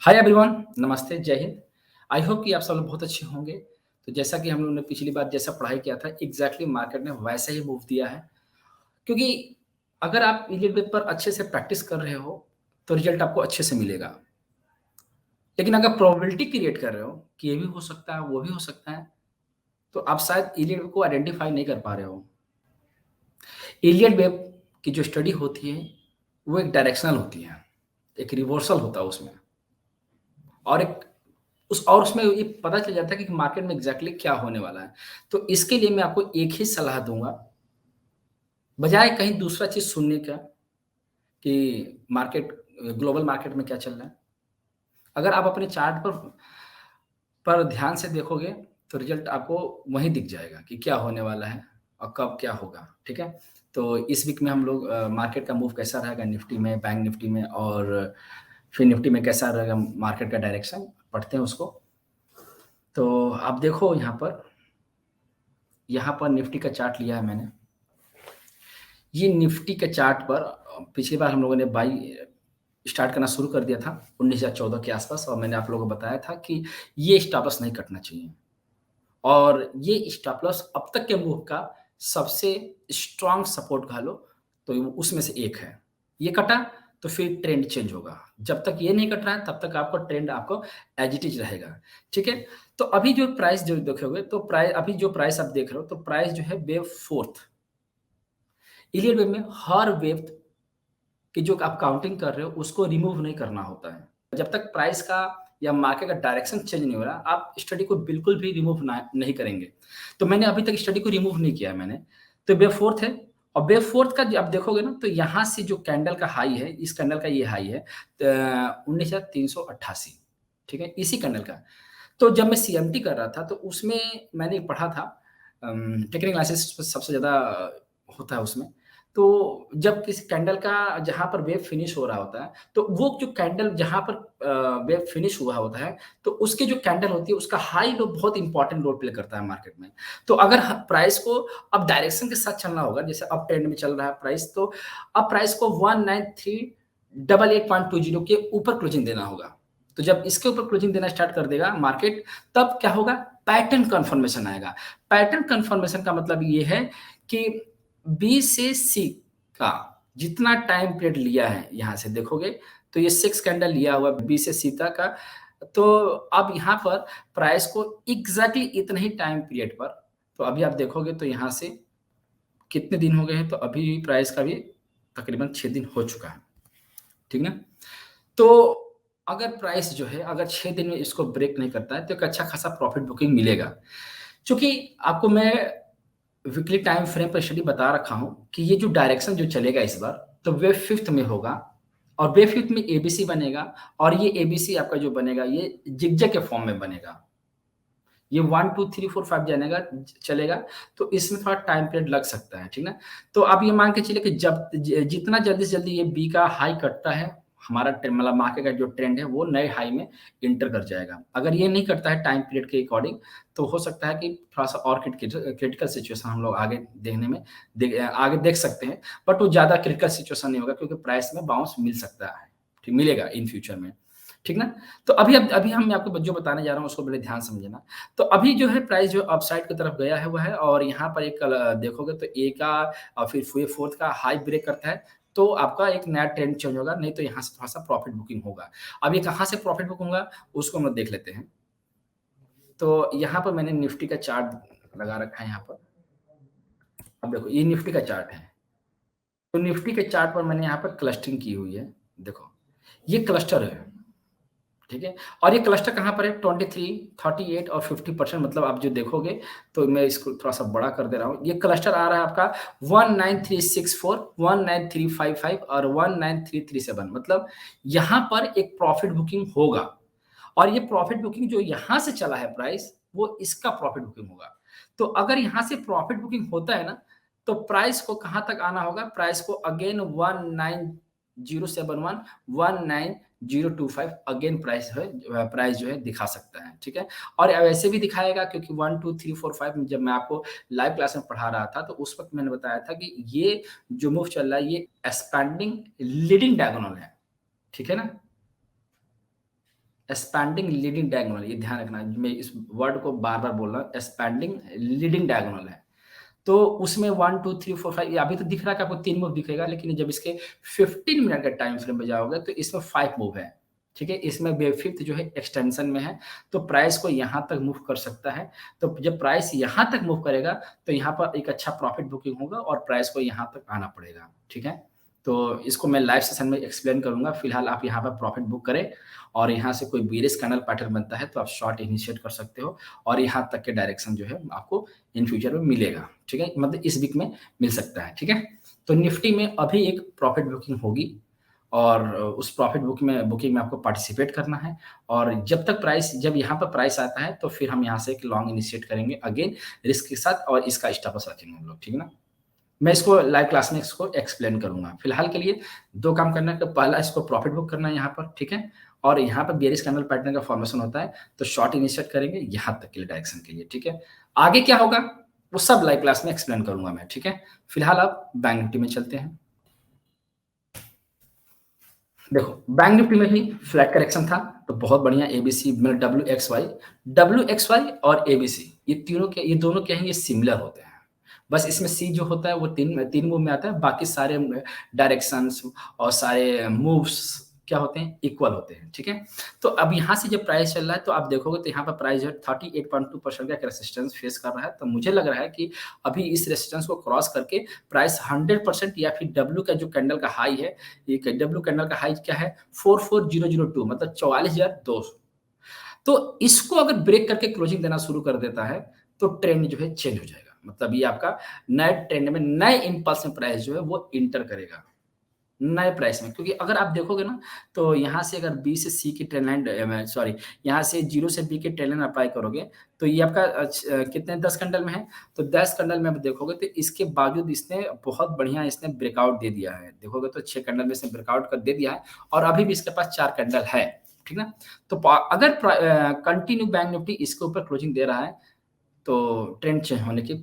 Hi everyone, नमस्ते, जय Hind. I hope कि आप सब लोग बहुत अच्छे होंगे। तो जैसा कि हम लोगों ने पिछली बार जैसा पढ़ाई किया था, एग्ज़ैक्टली मार्केट ने वैसा ही मूव दिया है। क्योंकि अगर आप यील्ड वेव पर अच्छे से प्रैक्टिस कर रहे हो, तो रिज़ल्ट आपको अच्छे से मिलेगा। लेकिन अगर प्रोबेबिलिटी क्रिएट कर रहे हो कि ये भी हो सकता है, वो भी हो सकता है, तो आप शायद यील्ड वेव को आइडेंटिफ़ाई नहीं कर पा रहे हो। यील्ड वेव की जो स्टडी होती है, वो एक डायरेक्शनल होती है, एक रिवर्सल होता है उसमें। और एक और उसमें ये पता चल जाता है कि मार्केट में एग्ज़ैक्टली क्या होने वाला है। तो इसके लिए मैं आपको एक ही सलाह दूँगा, बजाय कहीं दूसरा चीज़ सुनने का कि मार्केट ग्लोबल मार्केट में क्या चल रहा है। अगर आप अपने चार्ट पर ध्यान से देखोगे, तो रिज़ल्ट आपको वहीं दिख जाएगा कि क्या होने वाला है और कब क्या होगा, ठीक है? तो इस वीक में हम लोग मार्केट का मूव कैसा रहेगा निफ्टी में, बैंक निफ्टी में और फिर निफ्टी में कैसा रहेगा मार्केट का डायरेक्शन, पढ़ते हैं उसको। तो आप देखो यहाँ पर निफ्टी का चार्ट लिया है मैंने। ये निफ्टी के चार्ट पर पिछली बार हम लोगों ने बाई स्टार्ट करना शुरू कर दिया था 19,014 के आसपास और मैंने आप लोगों को बताया था कि ये स्टॉप लॉस नहीं कटना चाहिए। और ये स्टॉप लॉस अब तक के मूव का सबसे स्ट्रॉन्ग सपोर्ट कह लो, तो वो उसमें से एक है। ये कटा तो फिर ट्रेंड चेंज होगा। जब तक ये नहीं कट रहा है तब तक आपको ट्रेंड आपको एज़ इट इज़ रहेगा, ठीक है? तो अभी जो प्राइस जो देखोगे तो अभी जो प्राइस आप देख रहे हो तो प्राइस जो है वेव 4th इलियड वेव में हर वेव की जो आप काउंटिंग कर रहे हो उसको रिमूव नहीं करना होता है। जब तक प्राइस का या मार्केट का डायरेक्शन चेंज नहीं हो रहा, आप स्टडी को बिल्कुल भी रिमूव ना नहीं करेंगे। तो मैंने अभी तक स्टडी को रिमूव नहीं किया है मैंने। तो वेव 4th है और वेव 4th का जब आप देखोगे ना तो यहाँ से जो कैंडल का हाई है, इस कैंडल का ये हाई है 19,388, ठीक है? इसी कैंडल का। तो जब मैं सीएमटी कर रहा था तो उसमें मैंने पढ़ा था टेक्निकल एनालिसिस सबसे ज़्यादा होता है उसमें। तो जब किसी कैंडल का जहाँ पर वेव फिनिश हो रहा होता है, तो वो जो कैंडल जहाँ पर वेव फिनिश हुआ होता है, तो उसकी जो कैंडल होती है उसका हाई लो बहुत इंपॉर्टेंट रोल प्ले करता है मार्केट में। तो अगर ह प्राइस को अब डायरेक्शन के साथ चलना होगा, जैसे अप ट्रेंड में चल रहा है प्राइस, तो अब प्राइस को 19388.20 के ऊपर क्लोजिंग देना होगा। तो जब इसके ऊपर क्लोजिंग देना स्टार्ट कर देगा मार्केट, तब क्या होगा? पैटर्न कन्फर्मेशन आएगा। पैटर्न कन्फर्मेशन का मतलब ये है कि बी से सी का जितना टाइम पीरियड लिया है, यहाँ से देखोगे तो ये 6 कैंडल लिया हुआ है बी से सी तक का। तो अब यहाँ पर प्राइस को एग्ज़ैक्टली इतने ही टाइम पीरियड पर, तो अभी आप देखोगे तो यहाँ से कितने दिन हो गए हैं, तो अभी प्राइस का भी तकरीबन 6 दिन हो चुका है, ठीक ना? तो अगर प्राइस जो है अगर 6 दिन में इसको ब्रेक नहीं करता है, तो एक अच्छा खासा प्रॉफिट बुकिंग मिलेगा। चूँकि आपको मैं वीकली टाइम फ्रेम पर स्टडी बता रखा हूँ कि ये जो डायरेक्शन जो चलेगा इस बार, तो वेव 5th में होगा और वेव 5th में एबीसी बनेगा और ये एबीसी आपका जो बनेगा, ये ज़िगज़ैग के फॉर्म में बनेगा। ये 1, 2, 3, 4, 5 जानेगा चलेगा, तो इसमें थोड़ा टाइम पीरियड लग सकता है, ठीक ना? तो आप ये मान के चलिए कि जब जितना जल्दी से जल्दी ये बी का हाई कटता है, हमारा मतलब मार्केट का जो ट्रेंड है, वो नए हाई में एंटर कर जाएगा। अगर ये नहीं करता है टाइम पीरियड के अकॉर्डिंग, तो हो सकता है कि थोड़ा-सा और क्रिटिकल सिचुएशन हम लोग आगे देखने में आगे देख सकते हैं, बट वो ज़्यादा क्रिटिकल सिचुएशन नहीं होगा क्योंकि प्राइस में बाउंस मिल सकता है, ठीक मिलेगा इन फ्यूचर में, ठीक ना? तो अभी हम मैं आपको जो बताने जा रहा हूँ, उसको बड़े ध्यान से समझना। तो अभी जो है प्राइस जो अपसाइड की तरफ गया है वो है और यहाँ पर एक देखोगे तो ए का और फिर वे 4th का हाई ब्रेक करता है, तो आपका एक नया ट्रेंड चेंज होगा, नहीं तो यहाँ से थोड़ा-सा प्रॉफिट बुकिंग होगा। अब ये कहाँ से प्रॉफिट बुक होगा, उसको हम लोग देख लेते हैं। तो यहाँ पर मैंने निफ्टी का चार्ट लगा रखा है यहाँ पर। अब देखो ये निफ्टी का चार्ट है। तो निफ्टी के चार्ट पर मैंने यहाँ पर क्लस्टरिंग की हुई है। देखो, ये क्लस्टर है। ठीक है? और ये क्लस्टर कहाँ पर है 23, 38 और 50% मतलब आप जो देखोगे तो मैं इसको थोड़ा-सा बड़ा कर दे रहा हूँ। ये क्लस्टर आ रहा है आपका 19364, 19355 और 19337 मतलब यहाँ पर एक प्रॉफिट बुकिंग होगा और ये प्रॉफिट बुकिंग जो यहाँ से चला है प्राइस, वो इसका प्रॉफिट बुकिंग होगा। तो अगर यहाँ से प्रॉफिट बुकिंग होता है ना, तो प्राइस को कहाँ तक आना होगा? प्राइस को अगेन 19071, 19025 अगेन प्राइस जो है दिखा सकता है, ठीक है? और वैसे भी दिखाएगा क्योंकि 1, 2, 3, 4, 5 में जब मैं आपको लाइव क्लास में पढ़ा रहा था, तो उस वक़्त मैंने बताया था कि ये जो मूव चल रहा है, ये एक्सपैंडिंग लीडिंग डायगोनल है, ठीक है ना? एक्सपैंडिंग लीडिंग डायगोनल, ये ध्यान रखना, मैं इस वर्ड को बार-बार बोल रहा हूँ, एक्सपैंडिंग लीडिंग डायगोनल है। तो उसमें 1, 2, 3, 4, 5 ये अभी तो दिख रहा है कि आपको 3 मूव दिखेगा, लेकिन जब इसके 15 मिनट के टाइम फ्रेम पे जाओगे तो इसमें 5 मूव है, ठीक है? इसमें बे 5th जो है एक्सटेंशन में है, तो प्राइस को यहाँ तक मूव कर सकता है। तो जब प्राइस यहाँ तक मूव करेगा, तो यहाँ पर एक अच्छा प्रॉफिट बुकिंग होगा और प्राइस को यहाँ तक आना पड़ेगा, ठीक है? तो इसको मैं लाइव सेशन में एक्सप्लेन करूँगा, फिलहाल आप यहाँ पर प्रॉफिट बुक करें और यहाँ से कोई बेयरिश कैंडल पैटर्न बनता है, तो आप शॉर्ट इनिशिएट कर सकते हो और यहाँ तक के डायरेक्शन जो है आपको इन फ्यूचर में मिलेगा, ठीक है? मतलब इस वीक में मिल सकता है, ठीक है? तो निफ्टी में अभी एक प्रॉफिट बुकिंग होगी और उस प्रॉफिट बुकिंग में आपको पार्टिसिपेट करना है और जब यहाँ पर प्राइस आता है, तो फिर हम यहाँ से एक लॉन्ग इनिशिएट करेंगे अगेन रिस्क के साथ और इसका स्टॉप लॉस रखेंगे हम लोग, ठीक है ना? मैं इसको लाइव क्लास में इसको एक्सप्लेन करूँगा। फिलहाल के लिए 2 काम करना है, तो पहला इसको प्रॉफिट बुक करना है यहाँ पर, ठीक है? और यहाँ पर बेयरिश कैंडल पैटर्न का फॉर्मेशन होता है, तो शॉर्ट इनिशिएट करेंगे यहाँ तक के लिए डायरेक्शन के लिए, ठीक है? आगे क्या होगा, वो सब लाइव क्लास में एक्सप्लेन करूँगा मैं, ठीक है? फिलहाल आप बैंक निफ्टी में चलते हैं। देखो, बैंक निफ्टी में भी फ्लैट करेक्शन था, तो बहुत बढ़िया एबीसी मतलब डब्ल्यूएक्सवाई और एबीसी ये दोनों क्या हैं, ये सिमिलर होते हैं। बस इसमें सी जो होता है वो 3 मूव में आता है, बाकी सारे डायरेक्शंस और सारे मूव्स क्या होते हैं, इक्वल होते हैं, ठीक है? तो अब यहाँ से जब प्राइस चल रहा है, तो आप देखोगे तो यहाँ पर प्राइस जो है 38.2% का एक रेजिस्टेंस फेस कर रहा है, तो मुझे लग रहा है कि अभी इस रेजिस्टेंस को क्रॉस करके प्राइस 100% या फिर डब्ल्यू का जो कैंडल का हाई है, ये डब्ल्यू कैंडल का हाई क्या है 44002 मतलब 44,200। तो इसको अगर ब्रेक करके क्लोजिंग देना शुरू कर देता है, तो ट्रेंड जो है चेंज हो जाएगा। मतलब ये आपका नए ट्रेंड में, नए इंपल्स में प्राइस जो है वो इंटर करेगा। नए प्राइस में, क्योंकि अगर आप देखोगे ना, तो यहाँ से अगर बी से सी की ट्रेंड लाइन सॉरी यहाँ से 0 से बी की ट्रेंड लाइन अप्लाई करोगे, तो ये आपका कितने 10 कैंडल में है, तो 10 कैंडल में आप देखोगे तो इसके बावजूद इसने बहुत बढ़िया इसने ब्रेकआउट दे दिया है। देखोगे तो 6 कैंडल में इसने ब्रेकआउट कर दे दिया है और अभी भी इसके पास 4 कैंडल है, ठीक ना? तो अगर कंटिन्यू बैंक निफ्टी इसके ऊपर क्लोजिंग दे रहा है, तो ट्रेंड चेंज होने की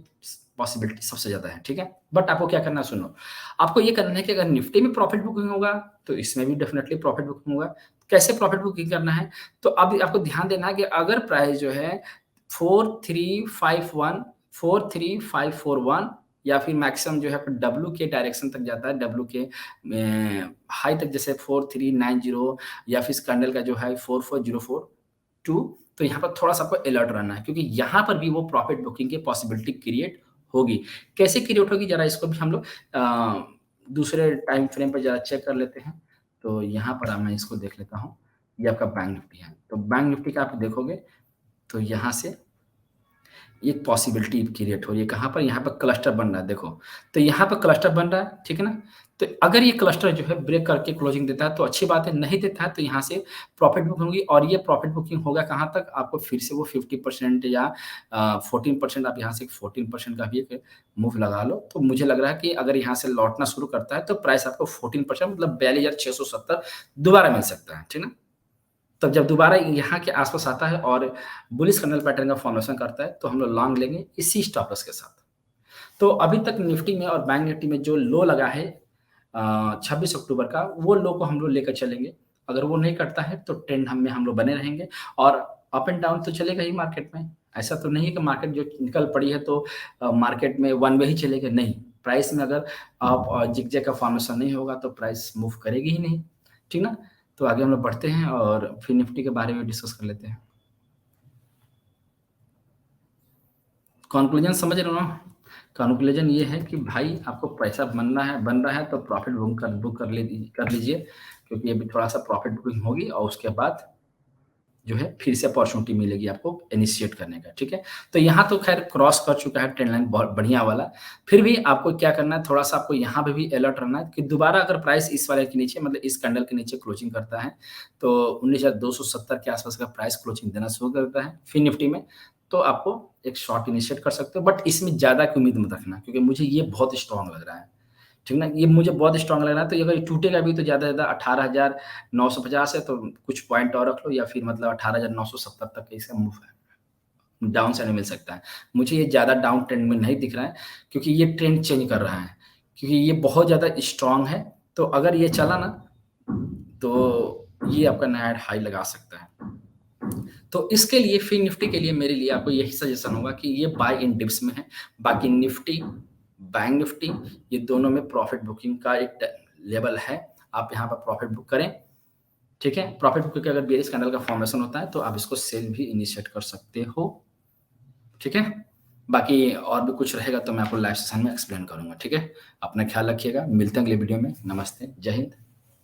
पॉसिबिलिटी सबसे ज़्यादा है, ठीक है? बट आपको क्या करना है सुनो, आपको ये करना है कि अगर निफ्टी में प्रॉफिट बुकिंग होगा, तो इसमें भी डेफिनिटली प्रॉफिट बुकिंग होगा। कैसे प्रॉफिट बुकिंग करना है? तो अब आपको ध्यान देना है कि अगर प्राइस जो है 4351 43541 या फिर मैक्सिमम जो है डब्ल्यू के डायरेक्शन तक जाता है, डब्ल्यू के हाई तक जैसे 4390 या फिर इस कैंडल का जो है 44042, तो यहाँ पर थोड़ा-सा आपको अलर्ट रहना है, क्योंकि यहाँ पर भी वो प्रॉफिट बुकिंग की पॉसिबिलिटी क्रिएट होगी। कैसे क्रिएट होगी ज़रा इसको भी हम लोग दूसरे टाइम फ्रेम पे ज़रा चेक कर लेते हैं। तो यहाँ पर मैं इसको देख लेता हूँ। ये आपका बैंक निफ्टी है। तो बैंक निफ्टी का आप देखोगे तो यहाँ से एक पॉसिबिलिटी क्रिएट हो रही है, कहाँ पर? यहाँ पर क्लस्टर बन रहा है, देखो। तो यहाँ पर क्लस्टर बन रहा है, ठीक है ना? तो अगर ये क्लस्टर जो है ब्रेक करके क्लोजिंग देता है तो अच्छी बात है, नहीं देता है तो यहाँ से प्रॉफिट बुकिंग होगी और ये प्रॉफिट बुकिंग होगा कहाँ तक? आपको फिर से वो 50% या 14% आप यहाँ से 14% का भी एक मूव लगा लो। तो मुझे लग रहा है कि अगर यहाँ से लौटना शुरू करता है तो प्राइस आपको 14% मतलब 42,670 दोबारा मिल सकता है, ठीक है ना? तब जब दोबारा यहाँ के आस-पास आता है और बुलिश कैंडल पैटर्न का फॉर्मेशन करता है, तो हम लोग लॉन्ग लेंगे इसी स्टॉप लॉस के साथ। तो अभी तक निफ्टी में और बैंक निफ्टी में जो लो लगा है 26 अक्टूबर का, वो लो को हम लोग लेकर चलेंगे। अगर वो नहीं करता है, तो ट्रेंड हम लोग बने रहेंगे और अप एंड डाउन तो चलेगा ही मार्केट में। ऐसा तो नहीं है कि मार्केट जो निकल पड़ी है तो मार्केट में वन वे ही चलेगा, नहीं। प्राइस में अगर आप जिगजैग का फॉर्मेशन नहीं होगा, तो प्राइस मूव करेगी ही नहीं, ठीक ना? तो आगे हम लोग बढ़ते हैं और फिर निफ्टी के बारे में डिस्कस कर लेते हैं। कॉन्क्लूजन समझ रहे हो ना? कॉन्क्लूजन ये है कि भाई आपको पैसा बन रहा है तो प्रॉफिट बुक कर लीजिए, क्योंकि अभी थोड़ा-सा प्रॉफिट बुकिंग होगी और उसके बाद जो है फिर से अपॉर्च्युनिटी मिलेगी आपको इनिशिएट करने का, ठीक है? तो यहाँ तो ख़ैर क्रॉस कर चुका है ट्रेंड लाइन बहुत बढ़िया वाला। फिर भी आपको क्या करना है, थोड़ा-सा आपको यहाँ पे भी अलर्ट रहना है कि दोबारा अगर प्राइस इस वाले के नीचे मतलब इस कैंडल के नीचे क्लोजिंग करता है, तो 19,270 के आस-पास का प्राइस क्लोजिंग देना शुरू करता है फिर निफ्टी में, तो आपको एक शॉर्ट इनिशिएट कर सकते हो। बट इसमें ज़्यादा की उम्मीद मत रखना, क्योंकि मुझे ये बहुत स्ट्रॉन्ग लग रहा है। ठीक ना? ये मुझे बहुत स्ट्रॉन्ग लग रहा है, तो ये अगर टूटेगा भी तो ज़्यादा से ज़्यादा 18,950 है, तो कुछ पॉइंट और रख लो या फिर मतलब 18,970 तक का इसका मूव है। डाउन साइड में मिल सकता है। मुझे ये ज़्यादा डाउन ट्रेंड में नहीं दिख रहा है, क्योंकि ये ट्रेंड चेंज कर रहा है, क्योंकि ये बहुत ज़्यादा स्ट्रॉन्ग है। तो अगर ये चला ना, तो ये आपका नया हाई लगा सकता है। तो इसके लिए फिन निफ्टी के लिए मेरे लिए आपको यही सजेशन होगा कि ये बाय इन डिप्स में है। बाकी निफ्टी, बैंक निफ्टी, ये दोनों में प्रॉफिट बुकिंग का एक लेवल है, आप यहाँ पर प्रॉफिट बुक करें, ठीक है? प्रॉफिट बुक करके अगर बेयरिश कैंडल का फॉर्मेशन होता है तो आप इसको सेल भी इनिशिएट कर सकते हो, ठीक है? बाकी और भी कुछ रहेगा तो मैं आपको लाइव सेशन में एक्सप्लेन करूँगा, ठीक है? अपना ख्याल रखिएगा, मिलते हैं अगले वीडियो में। नमस्ते, जय हिंद।